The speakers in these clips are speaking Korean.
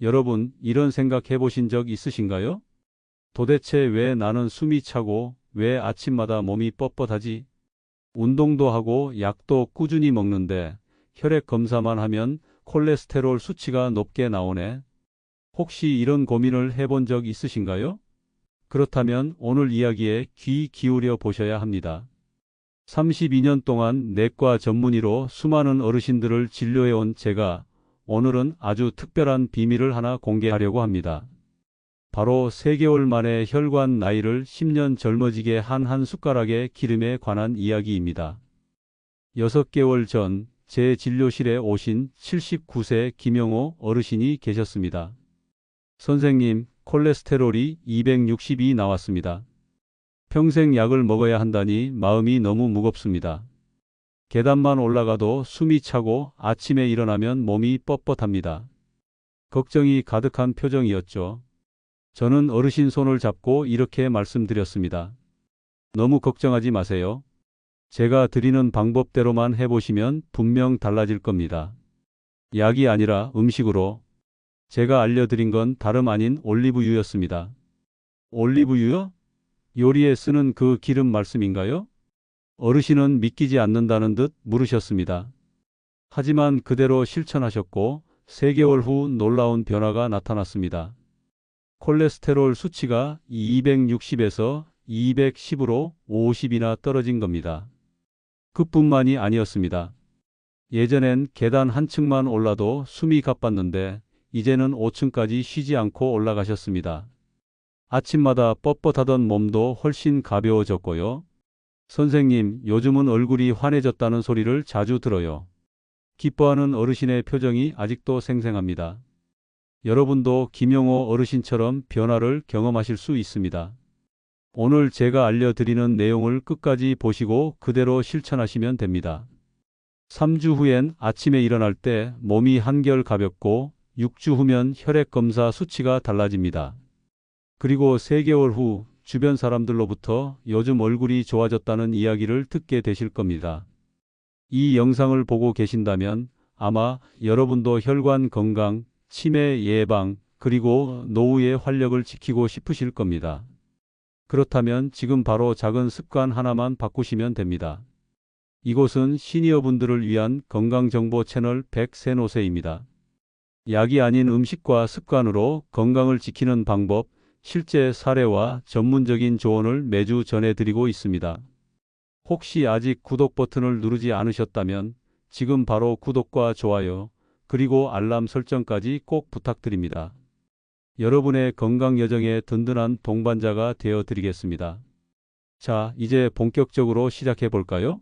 여러분, 이런 생각 해보신 적 있으신가요? 도대체 왜 나는 숨이 차고 왜 아침마다 몸이 뻣뻣하지? 운동도 하고 약도 꾸준히 먹는데 혈액 검사만 하면 콜레스테롤 수치가 높게 나오네. 혹시 이런 고민을 해본 적 있으신가요? 그렇다면 오늘 이야기에 귀 기울여 보셔야 합니다. 32년 동안 내과 전문의로 수많은 어르신들을 진료해온 제가 오늘은 아주 특별한 비밀을 하나 공개하려고 합니다. 바로 3개월 만에 혈관 나이를 10년 젊어지게 한 한 숟가락의 기름에 관한 이야기입니다. 6개월 전 제 진료실에 오신 79세 김영호 어르신이 계셨습니다. 선생님, 콜레스테롤이 260이 나왔습니다. 평생 약을 먹어야 한다니 마음이 너무 무겁습니다. 계단만 올라가도 숨이 차고 아침에 일어나면 몸이 뻣뻣합니다. 걱정이 가득한 표정이었죠. 저는 어르신 손을 잡고 이렇게 말씀드렸습니다. 너무 걱정하지 마세요. 제가 드리는 방법대로만 해보시면 분명 달라질 겁니다. 약이 아니라 음식으로. 제가 알려드린 건 다름 아닌 올리브유였습니다. 올리브유요? 요리에 쓰는 그 기름 말씀인가요? 어르신은 믿기지 않는다는 듯 물으셨습니다. 하지만 그대로 실천하셨고 3개월 후 놀라운 변화가 나타났습니다. 콜레스테롤 수치가 260에서 210으로 50이나 떨어진 겁니다. 그뿐만이 아니었습니다. 예전엔 계단 한 층만 올라도 숨이 가빴는데 이제는 5층까지 쉬지 않고 올라가셨습니다. 아침마다 뻣뻣하던 몸도 훨씬 가벼워졌고요. 선생님, 요즘은 얼굴이 환해졌다는 소리를 자주 들어요. 기뻐하는 어르신의 표정이 아직도 생생합니다. 여러분도 김영호 어르신처럼 변화를 경험하실 수 있습니다. 오늘 제가 알려드리는 내용을 끝까지 보시고 그대로 실천하시면 됩니다. 3주 후엔 아침에 일어날 때 몸이 한결 가볍고 6주 후면 혈액 검사 수치가 달라집니다. 그리고 3개월 후 주변 사람들로부터 요즘 얼굴이 좋아졌다는 이야기를 듣게 되실 겁니다. 이 영상을 보고 계신다면 아마 여러분도 혈관 건강, 치매 예방, 그리고 노후의 활력을 지키고 싶으실 겁니다. 그렇다면 지금 바로 작은 습관 하나만 바꾸시면 됩니다. 이곳은 시니어분들을 위한 건강정보 채널 백세노세입니다. 약이 아닌 음식과 습관으로 건강을 지키는 방법, 실제 사례와 전문적인 조언을 매주 전해드리고 있습니다. 혹시 아직 구독 버튼을 누르지 않으셨다면 지금 바로 구독과 좋아요, 그리고 알람 설정까지 꼭 부탁드립니다. 여러분의 건강 여정에 든든한 동반자가 되어 드리겠습니다. 자, 이제 본격적으로 시작해 볼까요?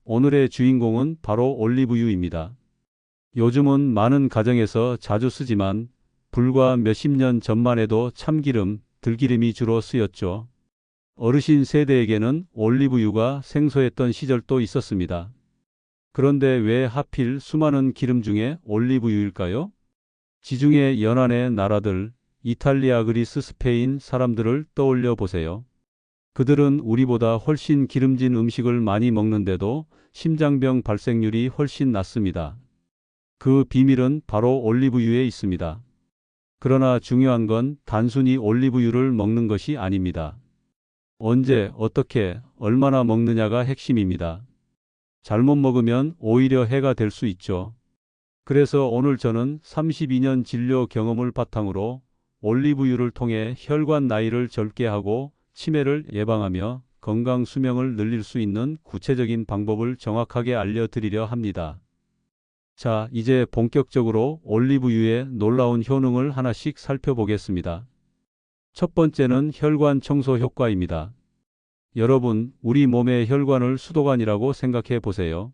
오늘의 주인공은 바로 올리브유입니다. 요즘은 많은 가정에서 자주 쓰지만 불과 몇십 년 전만 해도 참기름, 들기름이 주로 쓰였죠. 어르신 세대에게는 올리브유가 생소했던 시절도 있었습니다. 그런데 왜 하필 수많은 기름 중에 올리브유일까요? 지중해 연안의 나라들, 이탈리아, 그리스, 스페인 사람들을 떠올려 보세요. 그들은 우리보다 훨씬 기름진 음식을 많이 먹는데도 심장병 발생률이 훨씬 낮습니다. 그 비밀은 바로 올리브유에 있습니다. 그러나 중요한 건 단순히 올리브유를 먹는 것이 아닙니다. 언제, 어떻게, 얼마나 먹느냐가 핵심입니다. 잘못 먹으면 오히려 해가 될 수 있죠. 그래서 오늘 저는 32년 진료 경험을 바탕으로 올리브유를 통해 혈관 나이를 젊게 하고 치매를 예방하며 건강 수명을 늘릴 수 있는 구체적인 방법을 정확하게 알려드리려 합니다. 자, 이제 본격적으로 올리브유의 놀라운 효능을 하나씩 살펴보겠습니다. 첫 번째는 혈관 청소 효과입니다. 여러분, 우리 몸의 혈관을 수도관이라고 생각해 보세요.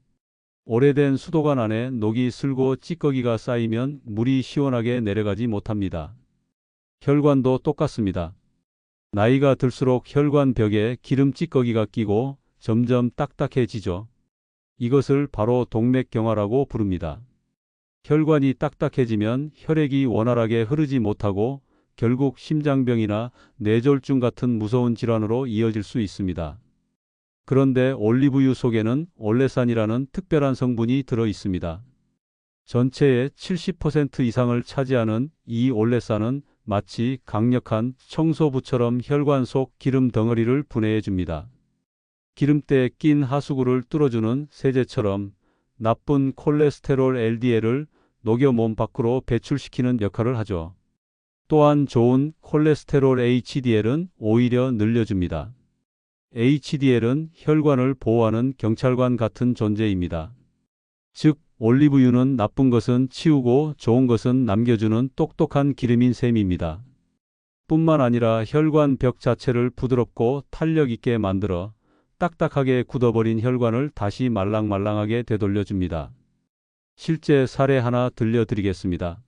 오래된 수도관 안에 녹이 슬고 찌꺼기가 쌓이면 물이 시원하게 내려가지 못합니다. 혈관도 똑같습니다. 나이가 들수록 혈관 벽에 기름 찌꺼기가 끼고 점점 딱딱해지죠. 이것을 바로 동맥경화라고 부릅니다. 혈관이 딱딱해지면 혈액이 원활하게 흐르지 못하고 결국 심장병이나 뇌졸중 같은 무서운 질환으로 이어질 수 있습니다. 그런데 올리브유 속에는 올레산이라는 특별한 성분이 들어 있습니다. 전체의 70% 이상을 차지하는 이 올레산은 마치 강력한 청소부처럼 혈관 속 기름 덩어리를 분해해 줍니다. 기름때에 낀 하수구를 뚫어주는 세제처럼 나쁜 콜레스테롤 LDL을 녹여 몸 밖으로 배출시키는 역할을 하죠. 또한 좋은 콜레스테롤 HDL은 오히려 늘려줍니다. HDL은 혈관을 보호하는 경찰관 같은 존재입니다. 즉, 올리브유는 나쁜 것은 치우고 좋은 것은 남겨주는 똑똑한 기름인 셈입니다. 뿐만 아니라 혈관 벽 자체를 부드럽고 탄력 있게 만들어 딱딱하게 굳어버린 혈관을 다시 말랑말랑하게 되돌려줍니다. 실제 사례 하나 들려드리겠습니다.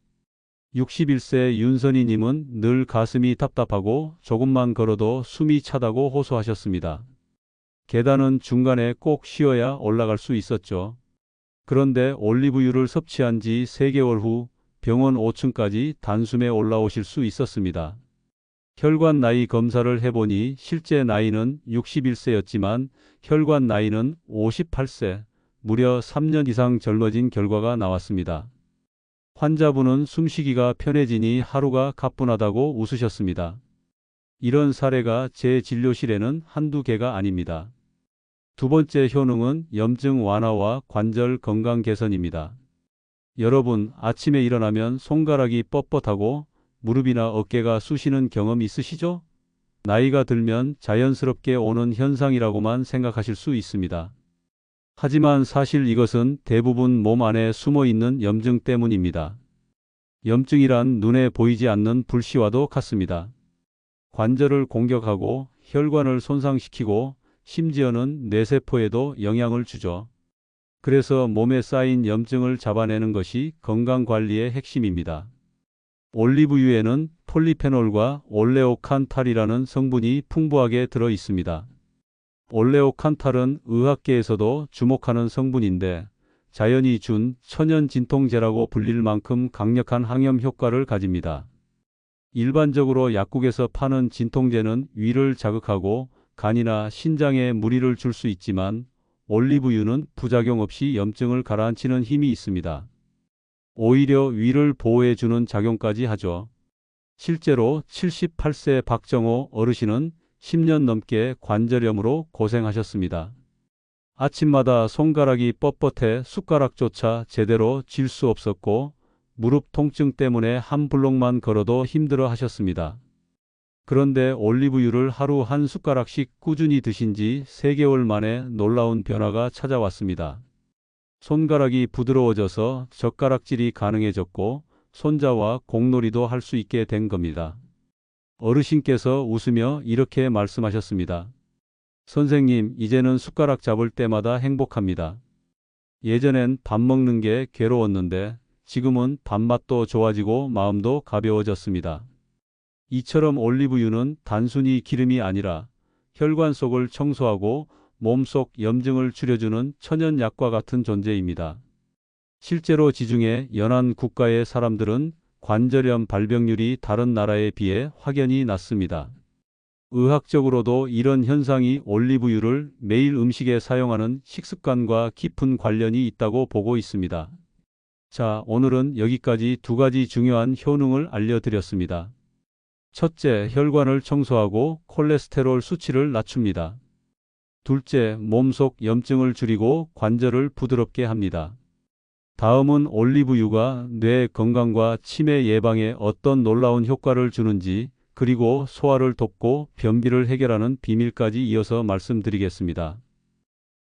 61세 윤선희님은 늘 가슴이 답답하고 조금만 걸어도 숨이 차다고 호소하셨습니다. 계단은 중간에 꼭 쉬어야 올라갈 수 있었죠. 그런데 올리브유를 섭취한 지 3개월 후 병원 5층까지 단숨에 올라오실 수 있었습니다. 혈관 나이 검사를 해보니 실제 나이는 61세였지만 혈관 나이는 58세, 무려 3년 이상 젊어진 결과가 나왔습니다. 환자분은 숨쉬기가 편해지니 하루가 가뿐하다고 웃으셨습니다. 이런 사례가 제 진료실에는 한두 개가 아닙니다. 두 번째 효능은 염증 완화와 관절 건강 개선입니다. 여러분, 아침에 일어나면 손가락이 뻣뻣하고 무릎이나 어깨가 쑤시는 경험 있으시죠? 나이가 들면 자연스럽게 오는 현상이라고만 생각하실 수 있습니다. 하지만 사실 이것은 대부분 몸 안에 숨어 있는 염증 때문입니다. 염증이란 눈에 보이지 않는 불씨와도 같습니다. 관절을 공격하고 혈관을 손상시키고 심지어는 뇌세포에도 영향을 주죠. 그래서 몸에 쌓인 염증을 잡아내는 것이 건강관리의 핵심입니다. 올리브유에는 폴리페놀과 올레오칸탈이라는 성분이 풍부하게 들어 있습니다. 올레오칸탈은 의학계에서도 주목하는 성분인데 자연이 준 천연 진통제라고 불릴 만큼 강력한 항염 효과를 가집니다. 일반적으로 약국에서 파는 진통제는 위를 자극하고 간이나 신장에 무리를 줄 수 있지만 올리브유는 부작용 없이 염증을 가라앉히는 힘이 있습니다. 오히려 위를 보호해주는 작용까지 하죠. 실제로 78세 박정호 어르신은 10년 넘게 관절염으로 고생하셨습니다. 아침마다 손가락이 뻣뻣해 숟가락조차 제대로 쥘 수 없었고 무릎 통증 때문에 한 블록만 걸어도 힘들어 하셨습니다. 그런데 올리브유를 하루 한 숟가락씩 꾸준히 드신 지 3개월 만에 놀라운 변화가 찾아왔습니다. 손가락이 부드러워져서 젓가락질이 가능해졌고 손자와 공놀이도 할 수 있게 된 겁니다. 어르신께서 웃으며 이렇게 말씀하셨습니다. 선생님, 이제는 숟가락 잡을 때마다 행복합니다. 예전엔 밥 먹는 게 괴로웠는데 지금은 밥맛도 좋아지고 마음도 가벼워졌습니다. 이처럼 올리브유는 단순히 기름이 아니라 혈관 속을 청소하고 몸속 염증을 줄여주는 천연약과 같은 존재입니다. 실제로 지중해 연안 국가의 사람들은 관절염 발병률이 다른 나라에 비해 확연히 낮습니다. 의학적으로도 이런 현상이 올리브유를 매일 음식에 사용하는 식습관과 깊은 관련이 있다고 보고 있습니다. 자, 오늘은 여기까지 2가지 중요한 효능을 알려드렸습니다. 첫째, 혈관을 청소하고 콜레스테롤 수치를 낮춥니다. 둘째, 몸속 염증을 줄이고 관절을 부드럽게 합니다. 다음은 올리브유가 뇌 건강과 치매 예방에 어떤 놀라운 효과를 주는지, 그리고 소화를 돕고 변비를 해결하는 비밀까지 이어서 말씀드리겠습니다.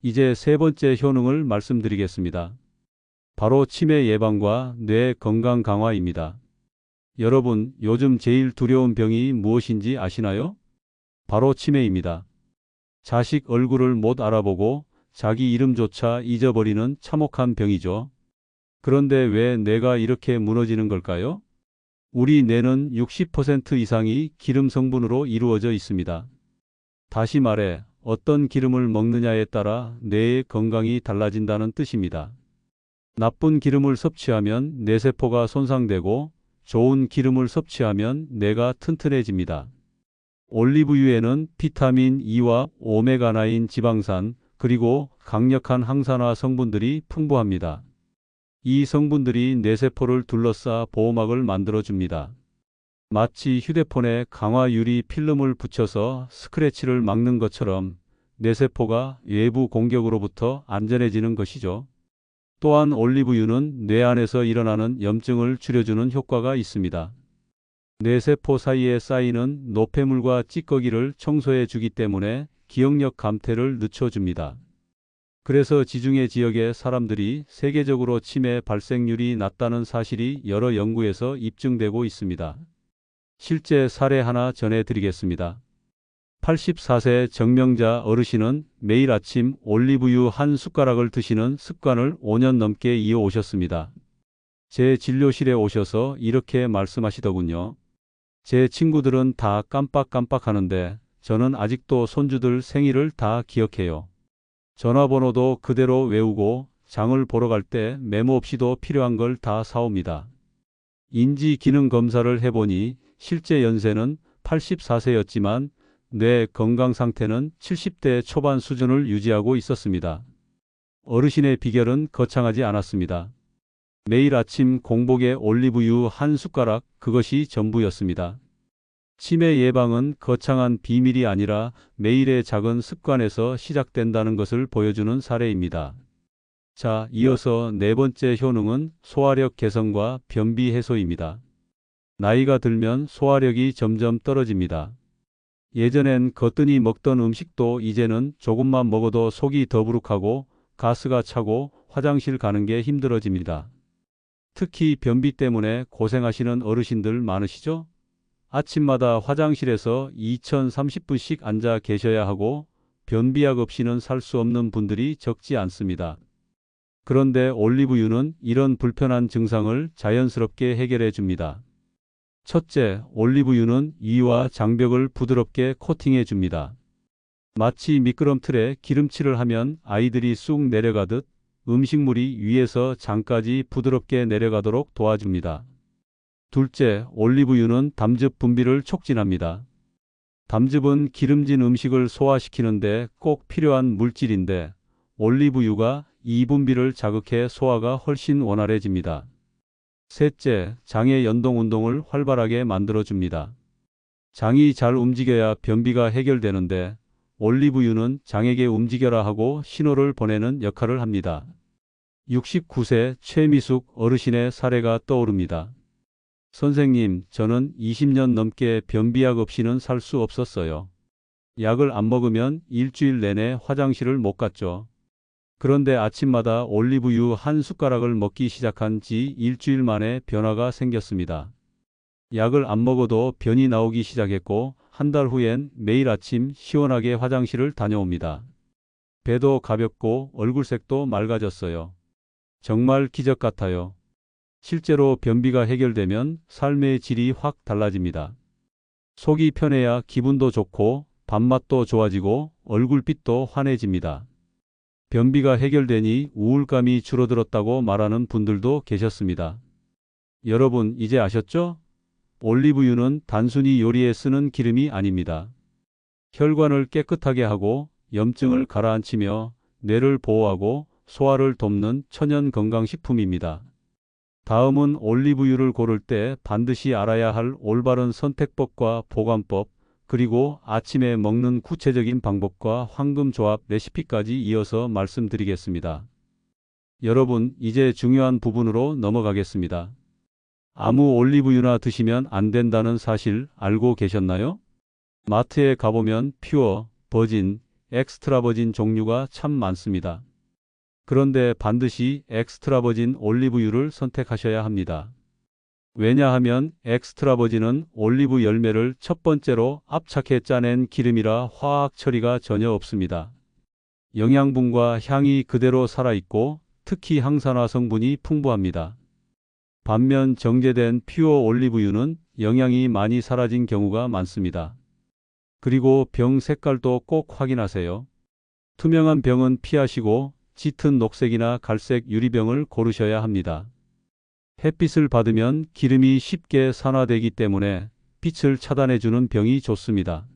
이제 세 번째 효능을 말씀드리겠습니다. 바로 치매 예방과 뇌 건강 강화입니다. 여러분, 요즘 제일 두려운 병이 무엇인지 아시나요? 바로 치매입니다. 자식 얼굴을 못 알아보고 자기 이름조차 잊어버리는 참혹한 병이죠. 그런데 왜 뇌가 이렇게 무너지는 걸까요? 우리 뇌는 60% 이상이 기름 성분으로 이루어져 있습니다. 다시 말해, 어떤 기름을 먹느냐에 따라 뇌의 건강이 달라진다는 뜻입니다. 나쁜 기름을 섭취하면 뇌세포가 손상되고 좋은 기름을 섭취하면 뇌가 튼튼해집니다. 올리브유에는 비타민 E와 오메가9 지방산, 그리고 강력한 항산화 성분들이 풍부합니다. 이 성분들이 뇌세포를 둘러싸 보호막을 만들어줍니다. 마치 휴대폰에 강화 유리 필름을 붙여서 스크래치를 막는 것처럼 뇌세포가 외부 공격으로부터 안전해지는 것이죠. 또한 올리브유는 뇌 안에서 일어나는 염증을 줄여주는 효과가 있습니다. 뇌세포 사이에 쌓이는 노폐물과 찌꺼기를 청소해 주기 때문에 기억력 감퇴를 늦춰줍니다. 그래서 지중해 지역의 사람들이 세계적으로 치매 발생률이 낮다는 사실이 여러 연구에서 입증되고 있습니다. 실제 사례 하나 전해드리겠습니다. 84세 정명자 어르신은 매일 아침 올리브유 한 숟가락을 드시는 습관을 5년 넘게 이어오셨습니다. 제 진료실에 오셔서 이렇게 말씀하시더군요. 제 친구들은 다 깜빡깜빡하는데 저는 아직도 손주들 생일을 다 기억해요. 전화번호도 그대로 외우고 장을 보러 갈 때 메모 없이도 필요한 걸 다 사옵니다. 인지 기능 검사를 해보니 실제 연세는 84세였지만 뇌 건강 상태는 70대 초반 수준을 유지하고 있었습니다. 어르신의 비결은 거창하지 않았습니다. 매일 아침 공복에 올리브유 한 숟가락, 그것이 전부였습니다. 치매 예방은 거창한 비밀이 아니라 매일의 작은 습관에서 시작된다는 것을 보여주는 사례입니다. 자, 이어서 네 번째 효능은 소화력 개선과 변비 해소입니다. 나이가 들면 소화력이 점점 떨어집니다. 예전엔 거뜬히 먹던 음식도 이제는 조금만 먹어도 속이 더부룩하고 가스가 차고 화장실 가는 게 힘들어집니다. 특히 변비 때문에 고생하시는 어르신들 많으시죠? 아침마다 화장실에서 2030분씩 앉아 계셔야 하고 변비약 없이는 살 수 없는 분들이 적지 않습니다. 그런데 올리브유는 이런 불편한 증상을 자연스럽게 해결해 줍니다. 첫째, 올리브유는 위와 장벽을 부드럽게 코팅해 줍니다. 마치 미끄럼틀에 기름칠을 하면 아이들이 쑥 내려가듯 음식물이 위에서 장까지 부드럽게 내려가도록 도와줍니다. 둘째, 올리브유는 담즙 분비를 촉진합니다. 담즙은 기름진 음식을 소화시키는데 꼭 필요한 물질인데 올리브유가 이 분비를 자극해 소화가 훨씬 원활해집니다. 셋째, 장의 연동 운동을 활발하게 만들어줍니다. 장이 잘 움직여야 변비가 해결되는데 올리브유는 장에게 움직여라 하고 신호를 보내는 역할을 합니다. 69세 최미숙 어르신의 사례가 떠오릅니다. 선생님, 저는 20년 넘게 변비약 없이는 살 수 없었어요. 약을 안 먹으면 일주일 내내 화장실을 못 갔죠. 그런데 아침마다 올리브유 한 숟가락을 먹기 시작한 지 일주일 만에 변화가 생겼습니다. 약을 안 먹어도 변이 나오기 시작했고 한 달 후엔 매일 아침 시원하게 화장실을 다녀옵니다. 배도 가볍고 얼굴색도 맑아졌어요. 정말 기적 같아요. 실제로 변비가 해결되면 삶의 질이 확 달라집니다. 속이 편해야 기분도 좋고 밥맛도 좋아지고 얼굴빛도 환해집니다. 변비가 해결되니 우울감이 줄어들었다고 말하는 분들도 계셨습니다. 여러분, 이제 아셨죠? 올리브유는 단순히 요리에 쓰는 기름이 아닙니다. 혈관을 깨끗하게 하고 염증을 가라앉히며 뇌를 보호하고 소화를 돕는 천연 건강식품입니다. 다음은 올리브유를 고를 때 반드시 알아야 할 올바른 선택법과 보관법, 그리고 아침에 먹는 구체적인 방법과 황금조합 레시피까지 이어서 말씀드리겠습니다. 여러분, 이제 중요한 부분으로 넘어가겠습니다. 아무 올리브유나 드시면 안 된다는 사실 알고 계셨나요? 마트에 가보면 퓨어, 버진, 엑스트라 버진 종류가 참 많습니다. 그런데 반드시 엑스트라 버진 올리브유를 선택하셔야 합니다. 왜냐하면 엑스트라 버진은 올리브 열매를 첫 번째로 압착해 짜낸 기름이라 화학 처리가 전혀 없습니다. 영양분과 향이 그대로 살아있고 특히 항산화 성분이 풍부합니다. 반면 정제된 퓨어 올리브유는 영양이 많이 사라진 경우가 많습니다. 그리고 병 색깔도 꼭 확인하세요. 투명한 병은 피하시고 짙은 녹색이나 갈색 유리병을 고르셔야 합니다. 햇빛을 받으면 기름이 쉽게 산화되기 때문에 빛을 차단해주는 병이 좋습니다.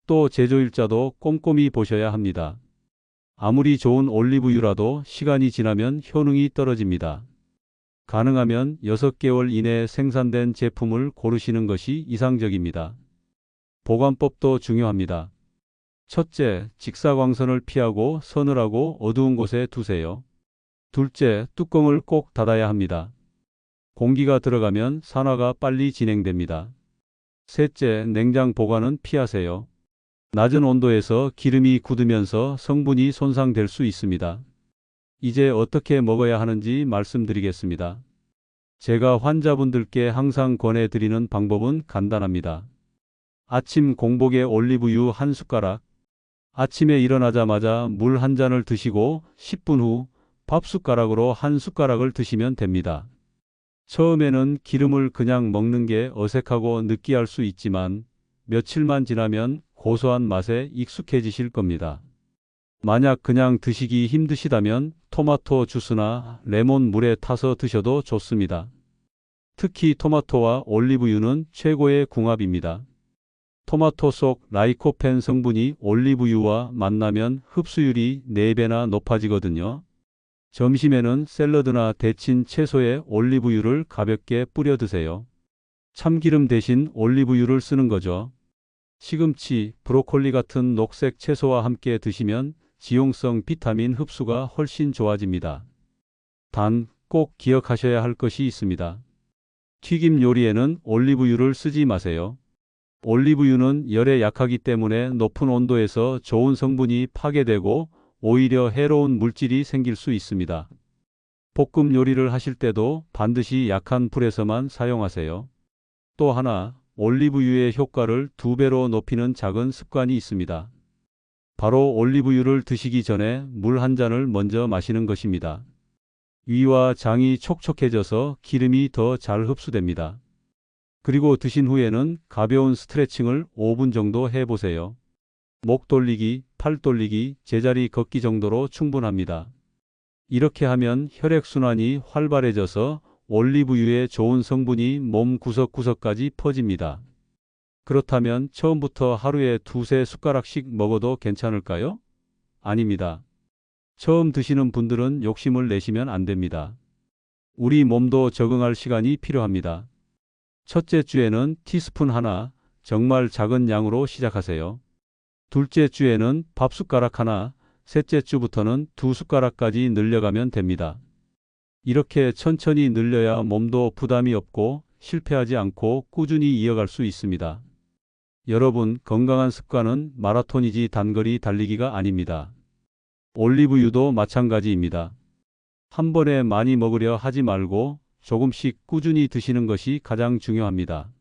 또 제조일자도 꼼꼼히 보셔야 합니다. 아무리 좋은 올리브유라도 시간이 지나면 효능이 떨어집니다. 가능하면 6개월 이내에 생산된 제품을 고르시는 것이 이상적입니다. 보관법도 중요합니다. 첫째, 직사광선을 피하고 서늘하고 어두운 곳에 두세요. 둘째, 뚜껑을 꼭 닫아야 합니다. 공기가 들어가면 산화가 빨리 진행됩니다. 셋째, 냉장 보관은 피하세요. 낮은 온도에서 기름이 굳으면서 성분이 손상될 수 있습니다. 이제 어떻게 먹어야 하는지 말씀드리겠습니다. 제가 환자분들께 항상 권해드리는 방법은 간단합니다. 아침 공복에 올리브유 한 숟가락, 아침에 일어나자마자 물 한 잔을 드시고 10분 후 밥 숟가락으로 한 숟가락을 드시면 됩니다. 처음에는 기름을 그냥 먹는 게 어색하고 느끼할 수 있지만 며칠만 지나면 고소한 맛에 익숙해지실 겁니다. 만약 그냥 드시기 힘드시다면 토마토 주스나 레몬 물에 타서 드셔도 좋습니다. 특히 토마토와 올리브유는 최고의 궁합입니다. 토마토 속 라이코펜 성분이 올리브유와 만나면 흡수율이 4배나 높아지거든요. 점심에는 샐러드나 데친 채소에 올리브유를 가볍게 뿌려 드세요. 참기름 대신 올리브유를 쓰는 거죠. 시금치, 브로콜리 같은 녹색 채소와 함께 드시면 지용성 비타민 흡수가 훨씬 좋아집니다. 단, 꼭 기억하셔야 할 것이 있습니다. 튀김 요리에는 올리브유를 쓰지 마세요. 올리브유는 열에 약하기 때문에 높은 온도에서 좋은 성분이 파괴되고 오히려 해로운 물질이 생길 수 있습니다. 볶음 요리를 하실 때도 반드시 약한 불에서만 사용하세요. 또 하나, 올리브유의 효과를 2배로 높이는 작은 습관이 있습니다. 바로 올리브유를 드시기 전에 물 한 잔을 먼저 마시는 것입니다. 위와 장이 촉촉해져서 기름이 더 잘 흡수됩니다. 그리고 드신 후에는 가벼운 스트레칭을 5분 정도 해보세요. 목 돌리기, 팔 돌리기, 제자리 걷기 정도로 충분합니다. 이렇게 하면 혈액순환이 활발해져서 올리브유의 좋은 성분이 몸 구석구석까지 퍼집니다. 그렇다면 처음부터 하루에 2~3 숟가락씩 먹어도 괜찮을까요? 아닙니다. 처음 드시는 분들은 욕심을 내시면 안 됩니다. 우리 몸도 적응할 시간이 필요합니다. 첫째 주에는 티스푼 하나, 정말 작은 양으로 시작하세요. 둘째 주에는 밥 숟가락 하나, 셋째 주부터는 2숟가락까지 늘려가면 됩니다. 이렇게 천천히 늘려야 몸도 부담이 없고 실패하지 않고 꾸준히 이어갈 수 있습니다. 여러분, 건강한 습관은 마라톤이지 단거리 달리기가 아닙니다. 올리브유도 마찬가지입니다. 한 번에 많이 먹으려 하지 말고 조금씩 꾸준히 드시는 것이 가장 중요합니다.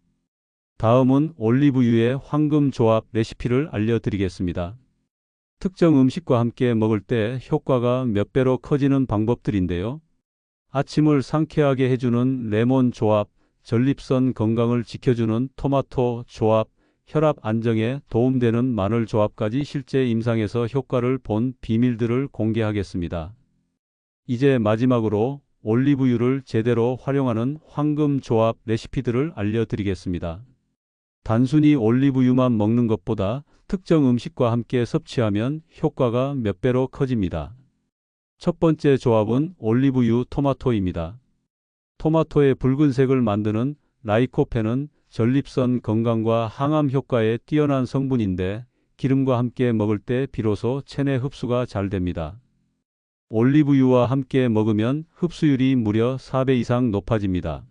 다음은 올리브유의 황금 조합 레시피를 알려드리겠습니다. 특정 음식과 함께 먹을 때 효과가 몇 배로 커지는 방법들인데요. 아침을 상쾌하게 해주는 레몬 조합, 전립선 건강을 지켜주는 토마토 조합, 혈압 안정에 도움되는 마늘 조합까지 실제 임상에서 효과를 본 비밀들을 공개하겠습니다. 이제 마지막으로 올리브유를 제대로 활용하는 황금 조합 레시피들을 알려드리겠습니다. 단순히 올리브유만 먹는 것보다 특정 음식과 함께 섭취하면 효과가 몇 배로 커집니다. 첫 번째 조합은 올리브유 토마토입니다. 토마토의 붉은색을 만드는 라이코펜은 전립선 건강과 항암 효과에 뛰어난 성분인데 기름과 함께 먹을 때 비로소 체내 흡수가 잘 됩니다. 올리브유와 함께 먹으면 흡수율이 무려 4배 이상 높아집니다.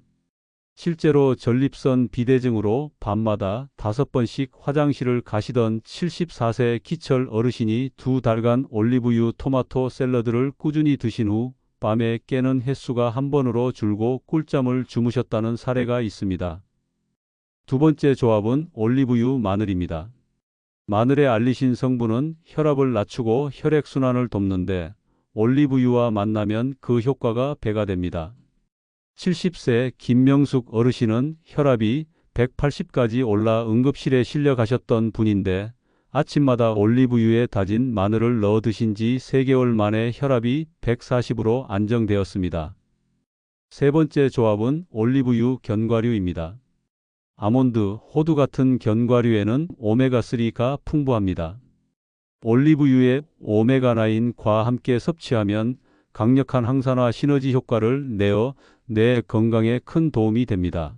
실제로 전립선 비대증으로 밤마다 5번씩 화장실을 가시던 74세 기철 어르신이 2달간 올리브유 토마토 샐러드를 꾸준히 드신 후 밤에 깨는 횟수가 한 번으로 줄고 꿀잠을 주무셨다는 사례가 있습니다. 두 번째 조합은 올리브유 마늘입니다. 마늘의 알리신 성분은 혈압을 낮추고 혈액순환을 돕는데 올리브유와 만나면 그 효과가 배가 됩니다. 70세 김명숙 어르신은 혈압이 180까지 올라 응급실에 실려 가셨던 분인데 아침마다 올리브유에 다진 마늘을 넣어 드신 지 3개월 만에 혈압이 140으로 안정되었습니다. 세 번째 조합은 올리브유 견과류입니다. 아몬드, 호두 같은 견과류에는 오메가3가 풍부합니다. 올리브유에 오메가9과 함께 섭취하면 강력한 항산화 시너지 효과를 내어 뇌 건강에 큰 도움이 됩니다.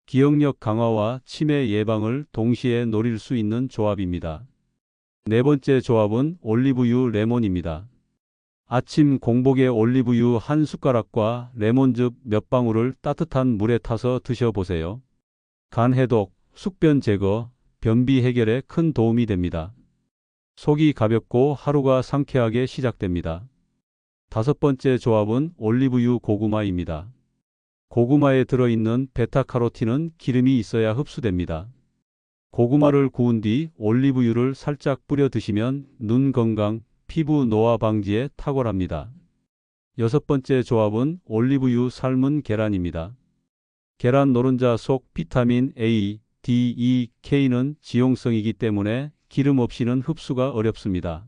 기억력 강화와 치매 예방을 동시에 노릴 수 있는 조합입니다. 네 번째 조합은 올리브유 레몬입니다. 아침 공복에 올리브유 한 숟가락과 레몬즙 몇 방울을 따뜻한 물에 타서 드셔보세요. 간 해독, 숙변 제거, 변비 해결에 큰 도움이 됩니다. 속이 가볍고 하루가 상쾌하게 시작됩니다. 다섯 번째 조합은 올리브유 고구마입니다. 고구마에 들어있는 베타카로틴은 기름이 있어야 흡수됩니다. 고구마를 구운 뒤 올리브유를 살짝 뿌려 드시면 눈 건강, 피부 노화 방지에 탁월합니다. 여섯 번째 조합은 올리브유 삶은 계란입니다. 계란 노른자 속 비타민 A, D, E, K는 지용성이기 때문에 기름 없이는 흡수가 어렵습니다.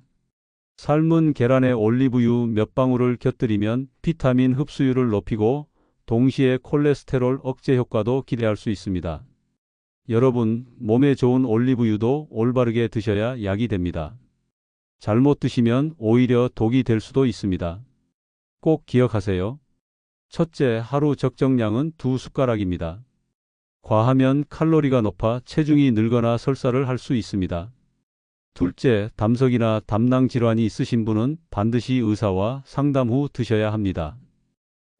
삶은 계란에 올리브유 몇 방울을 곁들이면 비타민 흡수율을 높이고 동시에 콜레스테롤 억제 효과도 기대할 수 있습니다. 여러분, 몸에 좋은 올리브유도 올바르게 드셔야 약이 됩니다. 잘못 드시면 오히려 독이 될 수도 있습니다. 꼭 기억하세요. 첫째, 하루 적정량은 2숟가락입니다. 과하면 칼로리가 높아 체중이 늘거나 설사를 할 수 있습니다. 둘째, 담석이나 담낭 질환이 있으신 분은 반드시 의사와 상담 후 드셔야 합니다.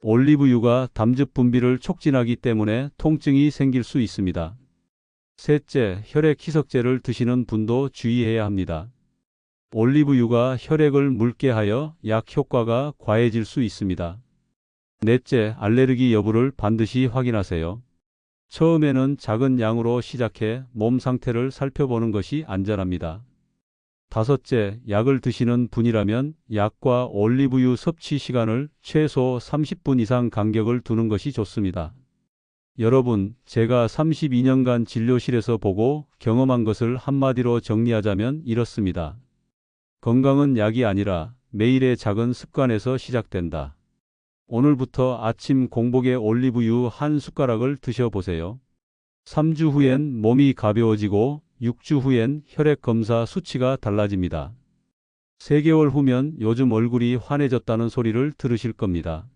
올리브유가 담즙 분비를 촉진하기 때문에 통증이 생길 수 있습니다. 셋째, 혈액 희석제를 드시는 분도 주의해야 합니다. 올리브유가 혈액을 묽게 하여 약 효과가 과해질 수 있습니다. 넷째, 알레르기 여부를 반드시 확인하세요. 처음에는 작은 양으로 시작해 몸 상태를 살펴보는 것이 안전합니다. 다섯째, 약을 드시는 분이라면 약과 올리브유 섭취 시간을 최소 30분 이상 간격을 두는 것이 좋습니다. 여러분, 제가 32년간 진료실에서 보고 경험한 것을 한마디로 정리하자면 이렇습니다. 건강은 약이 아니라 매일의 작은 습관에서 시작된다. 오늘부터 아침 공복에 올리브유 한 숟가락을 드셔보세요. 3주 후엔 몸이 가벼워지고 6주 후엔 혈액 검사 수치가 달라집니다. 3개월 후면 요즘 얼굴이 환해졌다는 소리를 들으실 겁니다.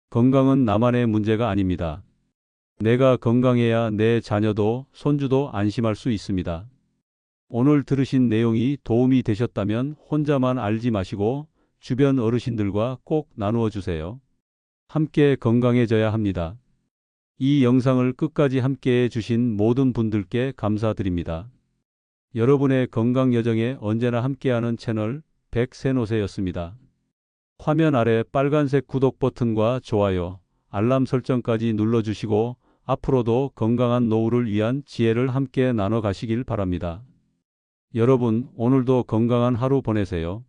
건강은 나만의 문제가 아닙니다. 내가 건강해야 내 자녀도 손주도 안심할 수 있습니다. 오늘 들으신 내용이 도움이 되셨다면 혼자만 알지 마시고 주변 어르신들과 꼭 나누어 주세요. 함께 건강해져야 합니다. 이 영상을 끝까지 함께해 주신 모든 분들께 감사드립니다. 여러분의 건강 여정에 언제나 함께하는 채널 백세노세였습니다. 화면 아래 빨간색 구독 버튼과 좋아요, 알람 설정까지 눌러주시고 앞으로도 건강한 노후를 위한 지혜를 함께 나눠 가시길 바랍니다. 여러분, 오늘도 건강한 하루 보내세요.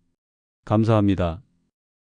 감사합니다.